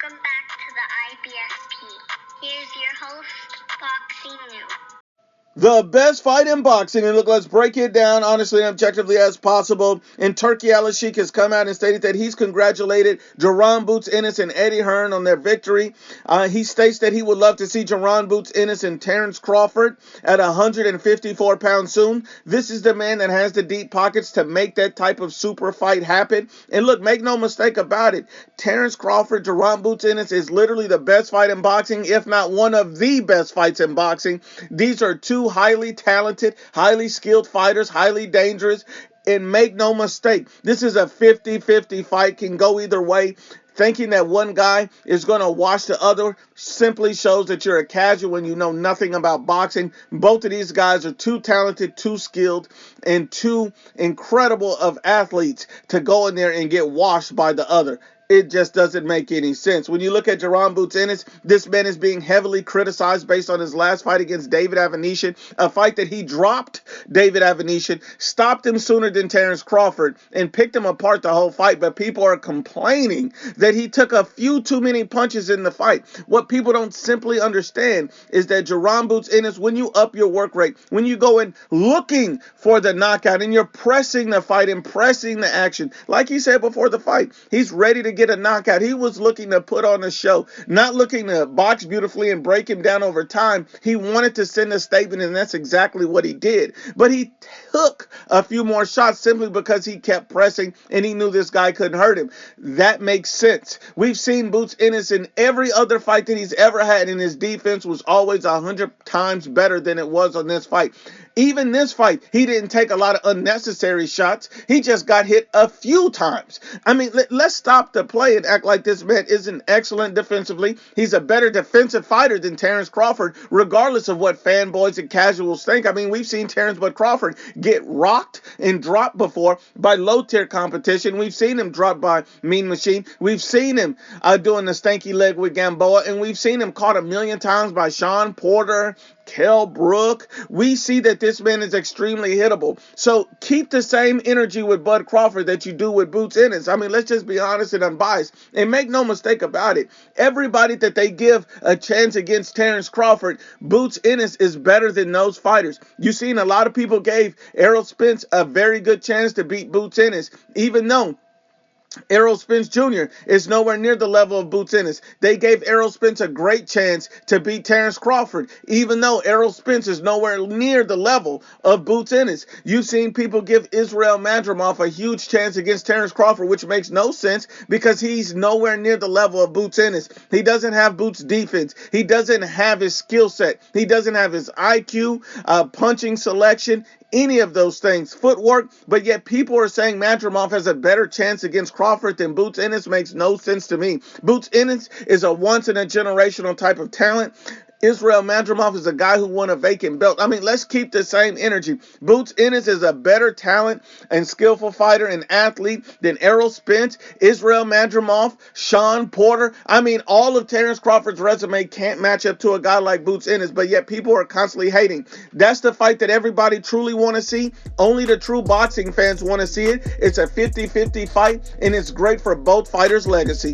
Welcome back to the IBSP. Here's your host, Boxing News. The best fight in boxing, and look, let's break it down honestly and objectively as possible. In Turkey, Al-Sheikh has come out and stated that he's congratulated Jaron Boots Ennis and Eddie Hearn on their victory. He states that he would love to see Jaron Boots Ennis and Terence Crawford at 154 pounds soon. This is the man that has the deep pockets to make that type of super fight happen. And look, make no mistake about it, Terence Crawford, Jaron Boots Ennis is literally the best fight in boxing, if not one of the best fights in boxing. These are two highly talented, highly skilled fighters, highly dangerous, and make no mistake, this is a 50-50 fight, can go either way. Thinking that one guy is going to wash the other simply shows that you're a casual and you know nothing about boxing. Both of these guys are too talented, too skilled, and too incredible of athletes to go in there and get washed by the other. It just doesn't make any sense. When you look at Jaron Boots Ennis, this man is being heavily criticized based on his last fight against David Avanesyan, a fight that he dropped David Avanesyan, stopped him sooner than Terence Crawford, and picked him apart the whole fight. But people are complaining that he took a few too many punches in the fight. What people don't simply understand is that Jaron Boots Ennis, when you up your work rate, when you go in looking for the knockout and you're pressing the fight and pressing the action, like he said before the fight, he's ready to get a knockout. He was looking to put on a show, not looking to box beautifully and break him down over time. He wanted to send a statement, and that's exactly what he did. But he took a few more shots simply because he kept pressing and he knew this guy couldn't hurt him. That makes sense. We've seen Boots Ennis in every other fight that he's ever had, and his defense was always 100 times better than it was on this fight. Even this fight, he didn't take a lot of unnecessary shots. He just got hit a few times. I mean, let's stop the play and act like this man isn't excellent defensively. He's a better defensive fighter than Terence Crawford, regardless of what fanboys and casuals think. I mean, we've seen Terence Crawford get rocked and dropped before by low-tier competition. We've seen him dropped by Mean Machine. We've seen him doing the stanky leg with Gamboa, and we've seen him caught a million times by Sean Porter, Kell Brook. We see that this man is extremely hittable. So keep the same energy with Bud Crawford that you do with Boots Ennis. I mean, let's just be honest and unbiased. And make no mistake about it, everybody that they give a chance against Terence Crawford, Boots Ennis is better than those fighters. You've seen a lot of people gave Errol Spence a very good chance to beat Boots Ennis, even though Errol Spence Jr. is nowhere near the level of Boots Ennis. They gave Errol Spence a great chance to beat Terence Crawford, even though Errol Spence is nowhere near the level of Boots Ennis. You've seen people give Israel Madrimov a huge chance against Terence Crawford, which makes no sense because he's nowhere near the level of Boots Ennis. He doesn't have Boots' defense. He doesn't have his skill set. He doesn't have his IQ, punching selection, any of those things, footwork, but yet people are saying Madrimov has a better chance against Crawford than Boots Ennis. Makes no sense to me. Boots Ennis is a once-in-a-generational type of talent. Israel Madrimov is a guy who won a vacant belt. I mean, let's keep the same energy. Boots Ennis is a better talent and skillful fighter and athlete than Errol Spence, Israel Madrimov, Sean Porter. I mean, all of Terence Crawford's resume can't match up to a guy like Boots Ennis, but yet people are constantly hating. That's the fight that everybody truly want to see. Only the true boxing fans want to see it. It's a 50-50 fight, and it's great for both fighters' legacy.